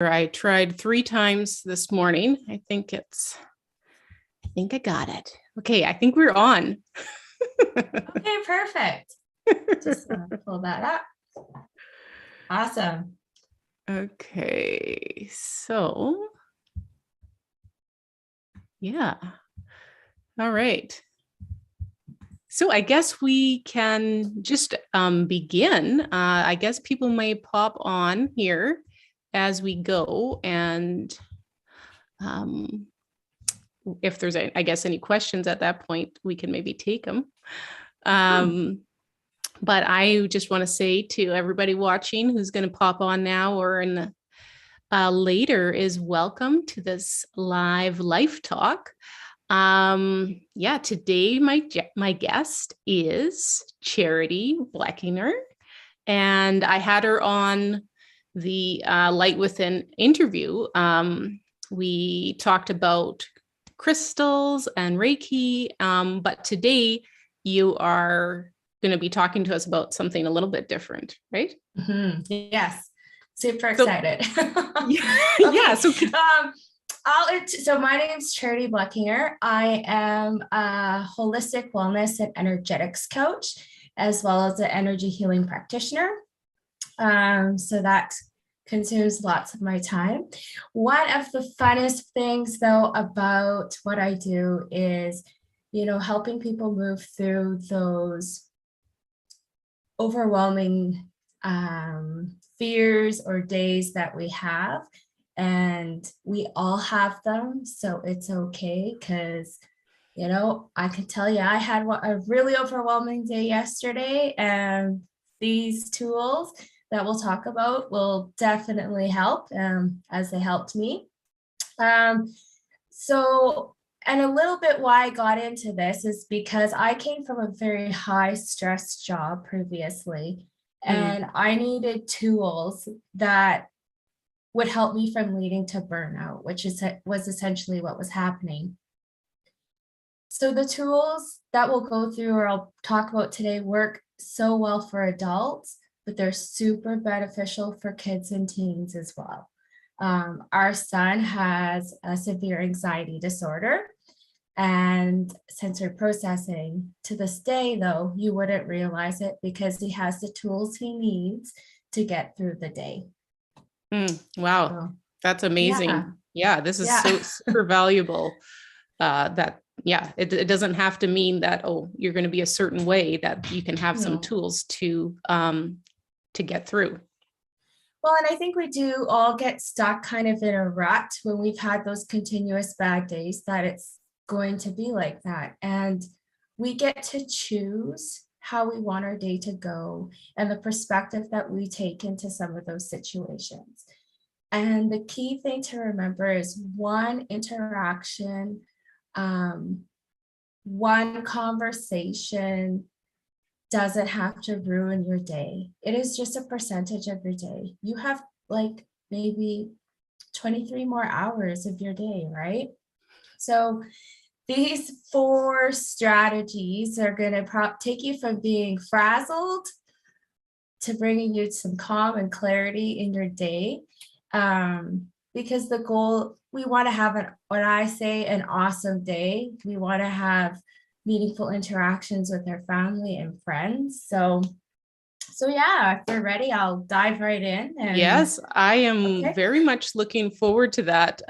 I tried 3 times this morning. I think I got it. Okay, I think we're on. Okay, perfect. Just pull that up. Awesome. Okay, so yeah. All right. So I guess we can just begin. I guess people may pop on here as we go, and if there's, I guess, any questions at that point, we can maybe take them. But I just want to say to everybody watching who's going to pop on now or in the later is welcome to this live life talk. Today my guest is Charity Blechinger, and I had her on the Light Within interview. We talked about crystals and Reiki, but today you are going to be talking to us about something a little bit different, right? Mm-hmm. Yes, super excited. Yeah. So my name is Charity Blechinger. I am a holistic wellness and energetics coach, as well as an energy healing practitioner. So that consumes lots of my time. One of the funnest things, though, about what I do is, helping people move through those overwhelming fears or days that we have. And we all have them, so it's okay, because I can tell you I had a really overwhelming day yesterday, and these tools that we'll talk about will definitely help, as they helped me. And a little bit why I got into this is because I came from a very high stress job previously, and I needed tools that would help me from leading to burnout, which was essentially what was happening. So the tools that we'll go through or I'll talk about today work so well for adults, but they're super beneficial for kids and teens as well. Our son has a severe anxiety disorder and sensory processing. To this day, though, you wouldn't realize it because he has the tools he needs to get through the day. Wow, so, that's amazing. Yeah, this is so super valuable. It doesn't have to mean that, you're going to be a certain way, that you can have some tools to get through. Well, and I think we do all get stuck kind of in a rut when we've had those continuous bad days, that it's going to be like that. And we get to choose how we want our day to go and the perspective that we take into some of those situations. And the key thing to remember is one interaction, one conversation doesn't have to ruin your day. It is just a percentage of your day. You have like maybe 23 more hours of your day, right? So these 4 strategies are going to take you from being frazzled to bringing you some calm and clarity in your day. Because the goal, we want to have when I say an awesome day, we want to have meaningful interactions with our family and friends. So yeah, if you're ready, I'll dive right in. Yes, I am very much looking forward to that.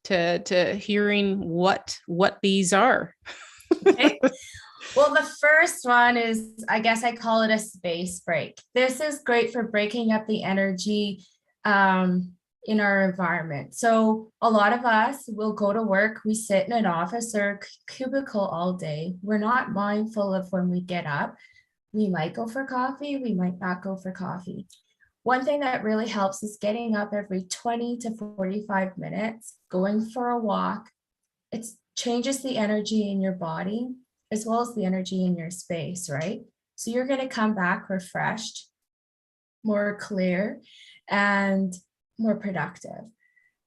To hearing what these are. Okay. Well, the first one is, I guess I call it a space break. This is great for breaking up the energy in our environment. So a lot of us will go to work, we sit in an office or cubicle all day. We're not mindful of when we get up. We might go for coffee, we might not go for coffee. One thing that really helps is getting up every 20 to 45 minutes, going for a walk. It changes the energy in your body as well as the energy in your space, right? So you're going to come back refreshed, more clear, and more productive.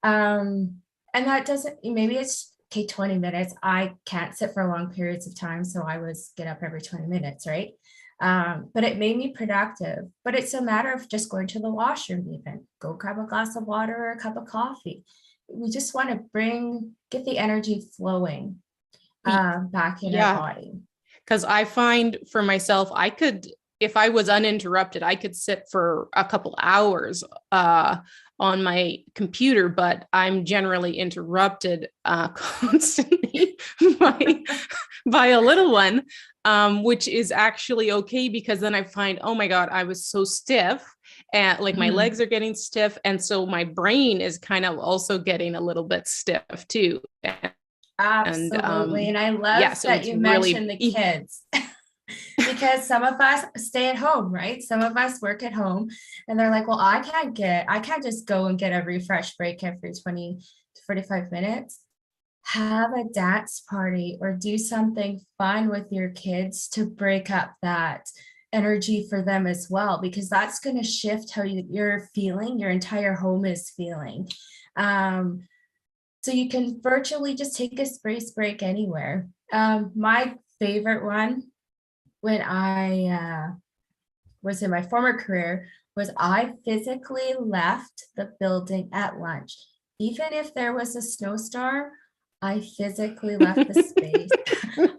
And that doesn't, maybe it's 20 minutes. I can't sit for long periods of time, so I was get up every 20 minutes, right? But it made me productive. But it's a matter of just going to the washroom, even go grab a glass of water or a cup of coffee. We just want to get the energy flowing back in our body. Because I find for myself, if I was uninterrupted, I could sit for a couple hours on my computer, but I'm generally interrupted constantly by a little one, which is actually okay, because then I find, oh my God, I was so stiff, and like my legs are getting stiff. And so my brain is kind of also getting a little bit stiff too. Absolutely. And I love that you mentioned the kids. Because some of us stay at home, right? Some of us work at home and they're like, well, I can't just go and get a refresh break every 20 to 45 minutes. Have a dance party or do something fun with your kids to break up that energy for them as well, because that's going to shift how you're feeling, your entire home is feeling. So you can virtually just take a space break anywhere. My favorite one, when I was in my former career, was I physically left the building at lunch. Even if there was a snowstorm, I physically left the space.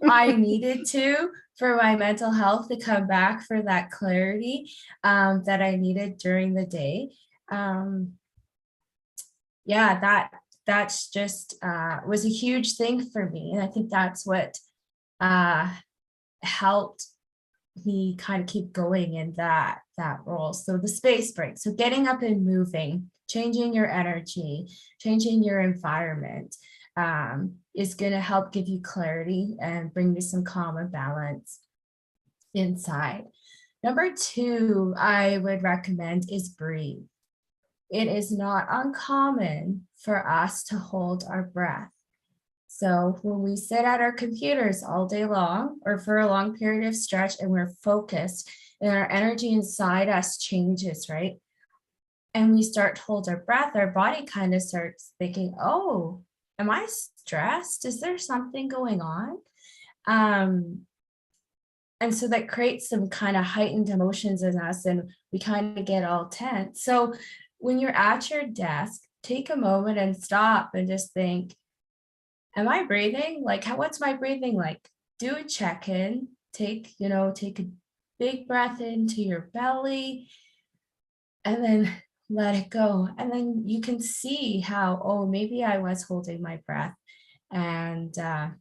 I needed to, for my mental health, to come back for that clarity that I needed during the day. That's just was a huge thing for me. And I think that's what helped me kind of keep going in that role. So the space break, so getting up and moving, changing your energy, changing your environment is going to help give you clarity and bring you some calm and balance inside. Number 2, I would recommend is breathe. It is not uncommon for us to hold our breath. So when we sit at our computers all day long or for a long period of stretch and we're focused and our energy inside us changes, right? And we start to hold our breath, our body kind of starts thinking, oh, am I stressed? Is there something going on? And so that creates some kind of heightened emotions in us and we kind of get all tense. So when you're at your desk, take a moment and stop and just think, am I breathing? Like, what's my breathing like? Do a check-in, take a big breath into your belly and then let it go. And then you can see how, oh, maybe I was holding my breath and I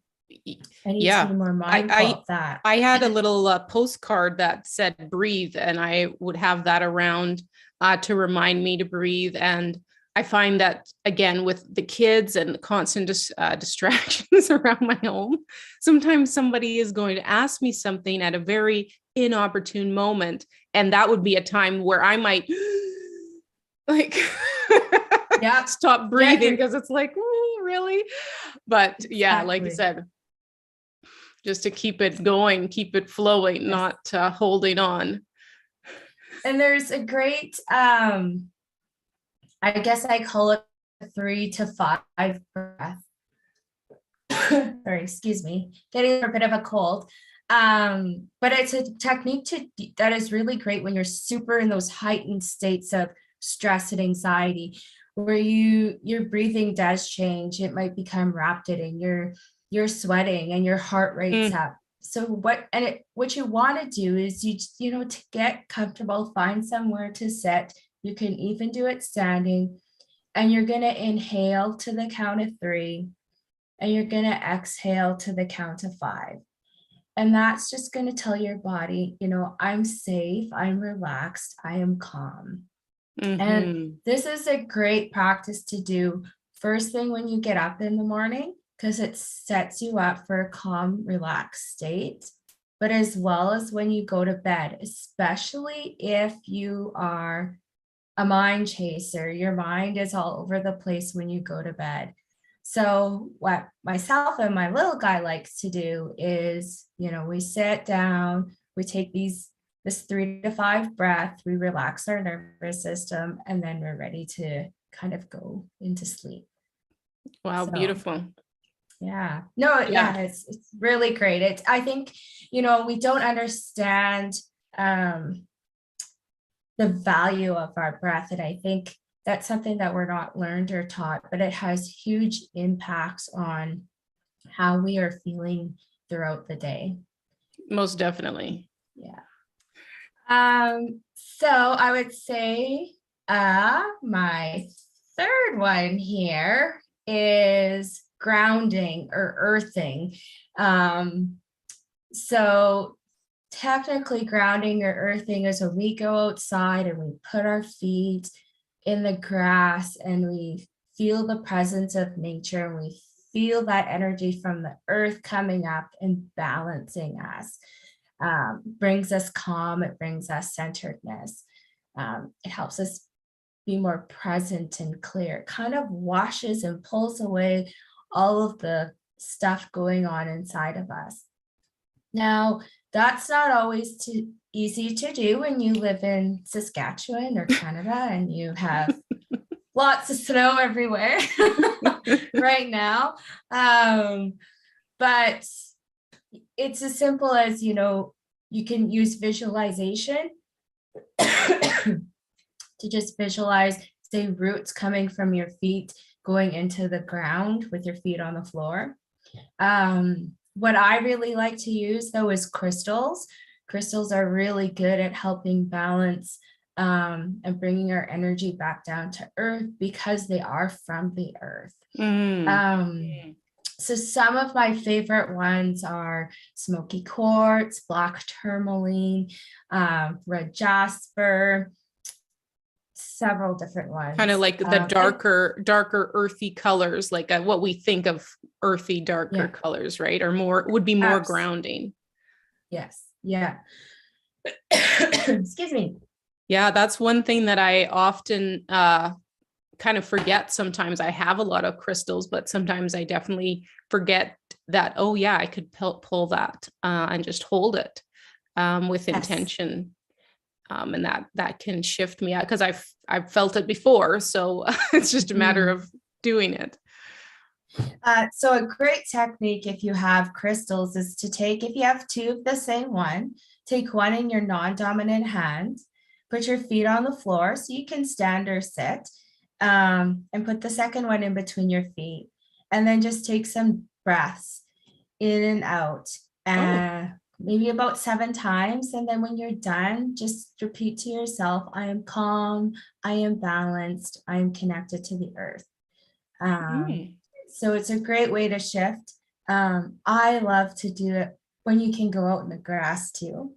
need to be more mindful of that. I had a little postcard that said breathe, and I would have that around to remind me to breathe. And I find that, again, with the kids and the constant distractions around my home, sometimes somebody is going to ask me something at a very inopportune moment. And that would be a time where I might like stop breathing because it's like, oh, really? But yeah, like I said, just to keep it going, keep it flowing, not holding on. And there's a great, I guess I call it 3 to 5 breath. Sorry, excuse me, getting a bit of a cold. But it's a technique that is really great when you're super in those heightened states of stress and anxiety, where your breathing does change. It might become rapid and you're sweating and your heart rate's up. So what you want to do is to get comfortable, find somewhere to sit. You can even do it standing, and you're going to inhale to the count of 3 and you're going to exhale to the count of 5. And that's just going to tell your body, I'm safe, I'm relaxed, I am calm. And this is a great practice to do first thing when you get up in the morning, because it sets you up for a calm, relaxed state, but as well as when you go to bed, especially if you are a mind chaser, your mind is all over the place when you go to bed. So what myself and my little guy likes to do is, we sit down, we take this 3 to 5 breath, we relax our nervous system, and then we're ready to kind of go into sleep. Wow, so beautiful. Yeah. No, Yeah, yeah, it's really great. I think, we don't understand um the value of our breath. And I think that's something that we're not learned or taught, but it has huge impacts on how we are feeling throughout the day. most definitely. Yeah. So I would say my third one here is grounding or earthing. So technically grounding or earthing is when we go outside and we put our feet in the grass and we feel the presence of nature and we feel that energy from the earth coming up and balancing us. Brings us calm, it brings us centeredness. It helps us be more present and clear. It kind of washes and pulls away all of the stuff going on inside of us. Now, that's not always too easy to do when you live in Saskatchewan or Canada and you have lots of snow everywhere right now. But it's as simple as, you can use visualization to just visualize, say, roots coming from your feet going into the ground with your feet on the floor. What I really like to use, though, is crystals. Crystals are really good at helping balance and bringing our energy back down to earth because they are from the earth. So some of my favorite ones are smoky quartz, black tourmaline, red jasper, several different ones. Kind of like the darker earthy colors, like what we think of earthy, darker colors, right? Or would be more grounding. Yes. Yeah. Excuse me. Yeah, that's one thing that I often kind of forget sometimes. I have a lot of crystals, but sometimes I definitely forget that, oh yeah, I could pull that and just hold it with intention. And that can shift me out because I've felt it before. So it's just a matter of doing it. So a great technique if you have crystals is to take, if you have two of the same one, take one in your non-dominant hand, put your feet on the floor so you can stand or sit, and put the second one in between your feet. And then just take some breaths in and out, maybe about 7 times. And then when you're done, just repeat to yourself, I am calm, I am balanced, I am connected to the earth. So it's a great way to shift. I love to do it when you can go out in the grass too.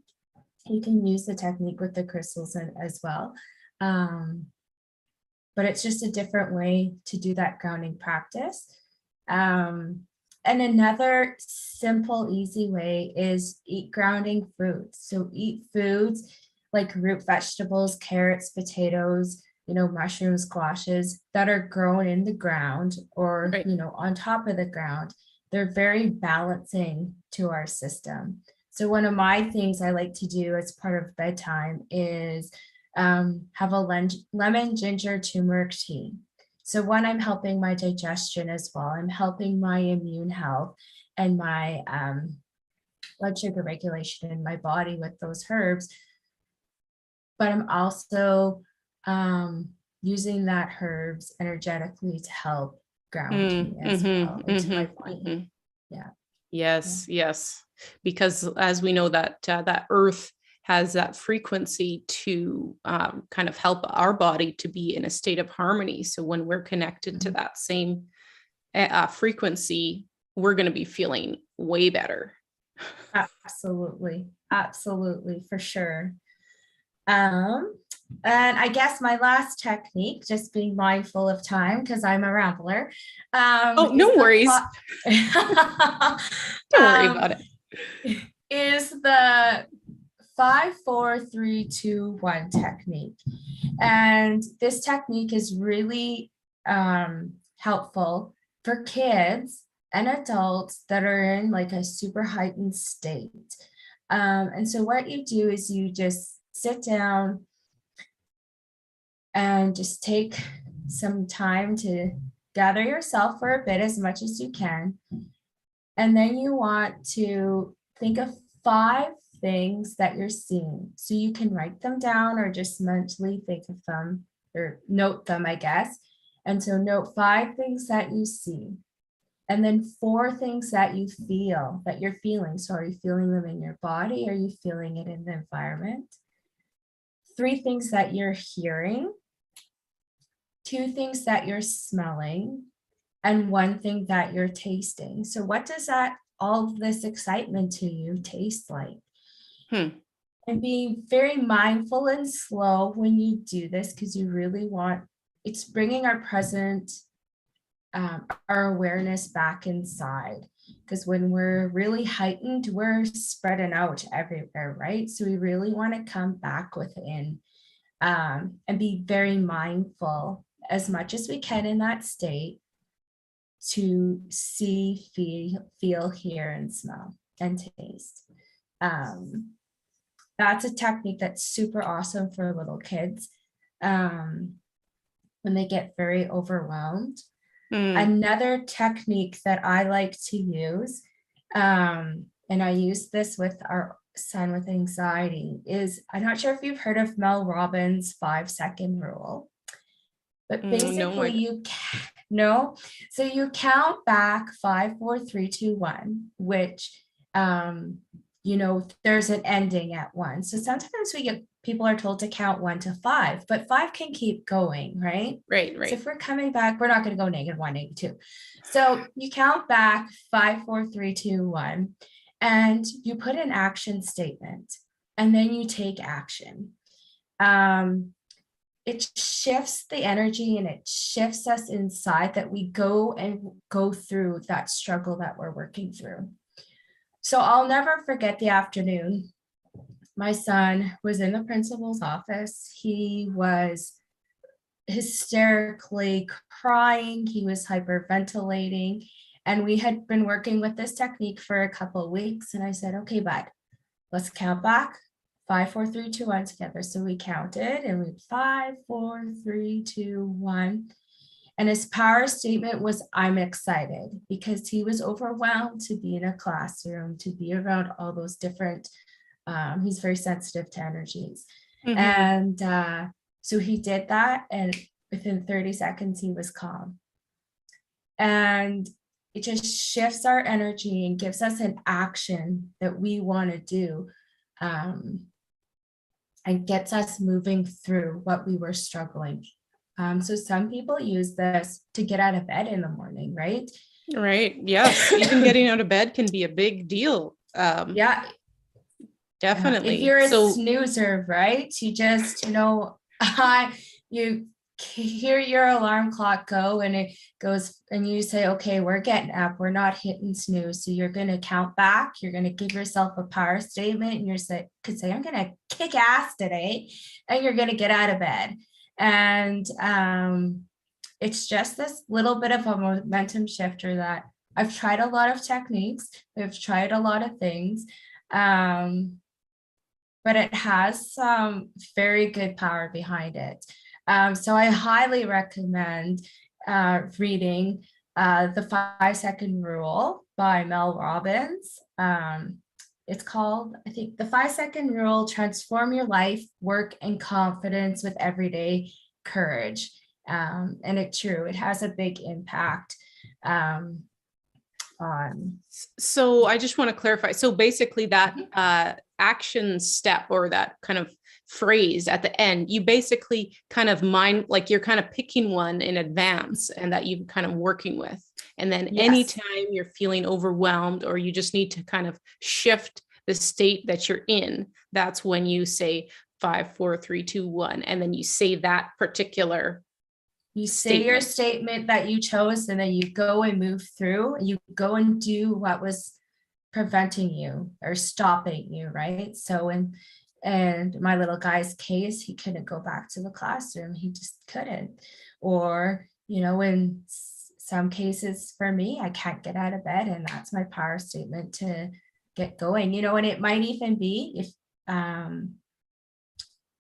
You can use the technique with the crystals as well. But it's just a different way to do that grounding practice. And another simple, easy way is eat grounding foods. So eat foods like root vegetables, carrots, potatoes, mushrooms, squashes that are grown in the ground or, on top of the ground. They're very balancing to our system. So one of my things I like to do as part of bedtime is have a lemon ginger turmeric tea. So one, I'm helping my digestion as well. I'm helping my immune health and my blood sugar regulation in my body with those herbs. But I'm also using that herbs energetically to help ground me as well into my body. Yeah. Yes. Because as we know that that earth has that frequency to kind of help our body to be in a state of harmony. So when we're connected to that same frequency, we're going to be feeling way better. Absolutely, for sure. And I guess my last technique, just being mindful of time because I'm a rambler. No worries. Don't worry about it. Is the 5, 4, 3, 2, 1 technique. And this technique is really helpful for kids and adults that are in like a super heightened state. And so what you do is you just sit down and just take some time to gather yourself for a bit, as much as you can. And then you want to think of 5 things that you're seeing. So you can write them down or just mentally think of them or note them, I guess. And so note 5 things that you see. And then 4 things that you feel, that you're feeling. So are you feeling them in your body? Are you feeling it in the environment? 3 things that you're hearing. 2 things that you're smelling. And 1 thing that you're tasting. So what does that, all of this excitement to you taste like? And being very mindful and slow when you do this, because you really want, it's bringing our present, our awareness back inside. Because when we're really heightened, we're spreading out everywhere, right? So we really want to come back within, and be very mindful as much as we can in that state, to see, feel, hear, and smell and taste. That's a technique that's super awesome for little kids when they get very overwhelmed. Another technique that I like to use, and I use this with our son with anxiety, is, I'm not sure if you've heard of Mel Robbins' 5-second rule. But basically, so you count back 5, 4, 3, 2, 1, which, there's an ending at 1. So sometimes people are told to count 1 to 5, but 5 can keep going, right? Right. So if we're coming back, we're not going to go -1, -2. So you count back 5, 4, 3, 2, 1, and you put an action statement, and then you take action. It shifts the energy and it shifts us inside, that we go through that struggle that we're working through. So I'll never forget the afternoon. My son was in the principal's office. He was hysterically crying. He was hyperventilating. And we had been working with this technique for a couple of weeks. And I said, okay, bud, let's count back. 5, 4, 3, 2, 1 together. So we counted and we 5, 4, 3, 2, 1. And his power statement was, I'm excited, because he was overwhelmed to be in a classroom, to be around all those different, he's very sensitive to energies. And so he did that, and within 30 seconds, he was calm. And it just shifts our energy and gives us an action that we want to do. And gets us moving through what we were struggling. So some people use this to get out of bed in the morning, right? Right. Yes. Even getting out of bed can be a big deal. Yeah. Definitely. If you're a snoozer, right? You just, you hear your alarm clock go, and it goes, and you say, okay, we're getting up, we're not hitting snooze. So you're going to count back, you're going to give yourself a power statement, and could say, I'm going to kick ass today, and you're going to get out of bed. And it's just this little bit of a momentum shifter that I've tried a lot of techniques, I've tried a lot of things, but it has some very good power behind it. So I highly recommend reading The 5-Second Rule by Mel Robbins. It's called, I think, The 5-Second Rule, Transform Your Life, Work, and Confidence with Everyday Courage. And it has a big impact on. So I just want to clarify. So basically that action step, or that kind of phrase at the end, you basically kind of like you're kind of picking one in advance and that you're kind of working with. And then anytime you're feeling overwhelmed, or you just need to kind of shift the state that you're in, that's when you say 5, 4, 3, 2, 1. And then you say that particular say your statement that you chose, and then you go and move through, and you go and do what was preventing you or stopping you, right? So in my little guy's case, he couldn't go back to the classroom. He just couldn't. Or, in some cases for me, I can't get out of bed, and that's my power statement to get going. And it might even be if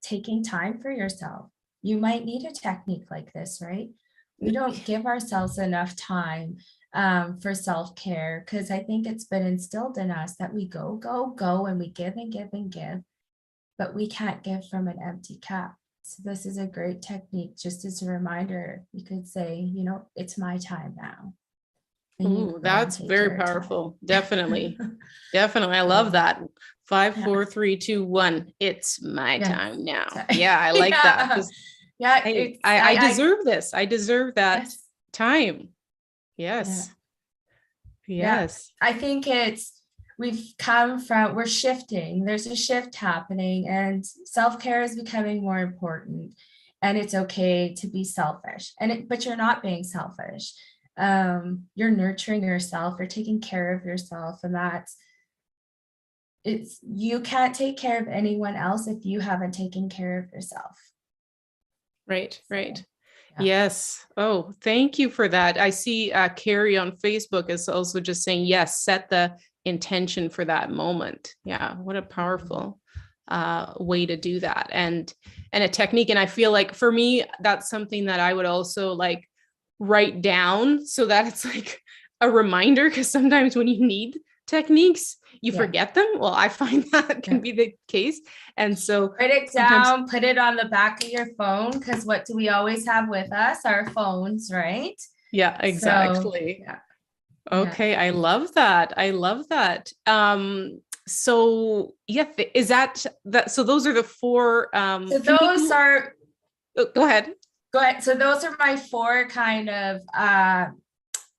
taking time for yourself. You might need a technique like this, right? we don't give ourselves enough time for self-care, because I think it's been instilled in us that we go, and we give and give and give, but we can't give from an empty cup. So this is a great technique, just as a reminder. You could say, it's my time now. Ooh, that's very powerful. Definitely. Definitely. I love that. 5, 4, 3, 2, 1. It's my time now. Yeah, I like that. Yeah, I deserve this. I deserve that time. Yes. Yes. I think we're shifting. There's a shift happening, and self-care is becoming more important. And it's okay to be selfish. But you're not being selfish. You're nurturing yourself, you're taking care of yourself, and you can't take care of anyone else if you haven't taken care of yourself. Right. Yes. Oh, thank you for that. I see Carrie on Facebook is also just saying, yes, set the intention for that moment. Yeah. What a powerful way to do that. And a technique. And I feel like for me, that's something that I would also like write down so that it's like a reminder, because sometimes when you need techniques, you forget them. Well, I find that can be the case. And so write it down, put it on the back of your phone, because what do we always have with us? Our phones, right? Yeah, exactly. Okay. I love that. So yeah, is that so those are the 4 so those are go ahead. So those are my 4 kind of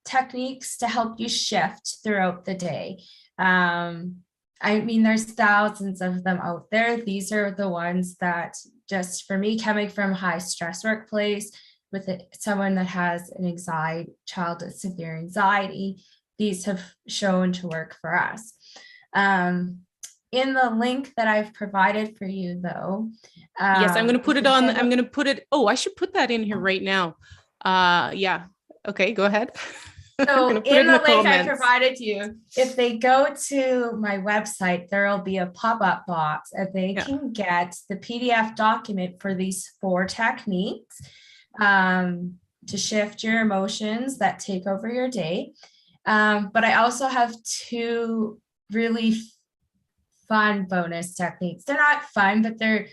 techniques to help you shift throughout the day. I mean, there's thousands of them out there. These are the ones that, just for me, coming from a high stress workplace with someone that has an child with severe anxiety, these have shown to work for us. In the link that I've provided for you, though. Yes, I'm going to put it on. I'm going to put it. Oh, I should put that in here right now. Yeah. Okay, go ahead. So in the link I provided you, if they go to my website, there'll be a pop-up box and they can get the PDF document for these 4 techniques to shift your emotions that take over your day. But I also have 2 really fun bonus techniques. They're not fun, but they're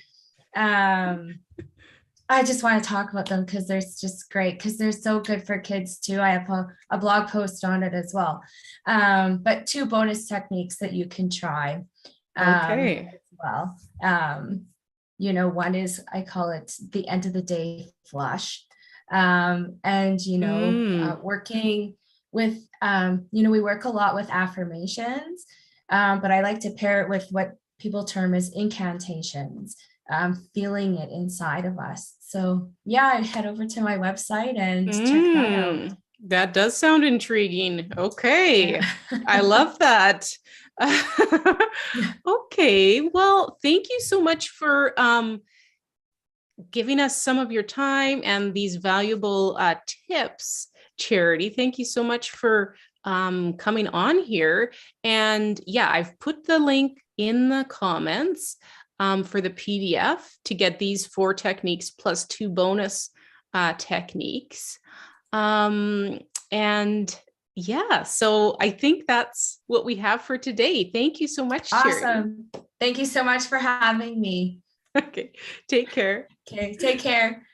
I just want to talk about them because they're just great, because they're so good for kids too. I have a blog post on it as well. But 2 bonus techniques that you can try as well. One is, I call it the end of the day flush. Working with, we work a lot with affirmations, but I like to pair it with what people term as incantations, feeling it inside of us. So yeah, head over to my website and check that out. That does sound intriguing. Okay. I love that. Okay. Well, thank you so much for giving us some of your time and these valuable tips, Charity. Thank you so much for coming on here. And yeah, I've put the link in the comments for the PDF to get these 4 techniques plus 2 bonus techniques. And yeah, so I think that's what we have for today. Thank you so much, Charity. Awesome. Thank you so much for having me. Okay, take care. Okay, take care.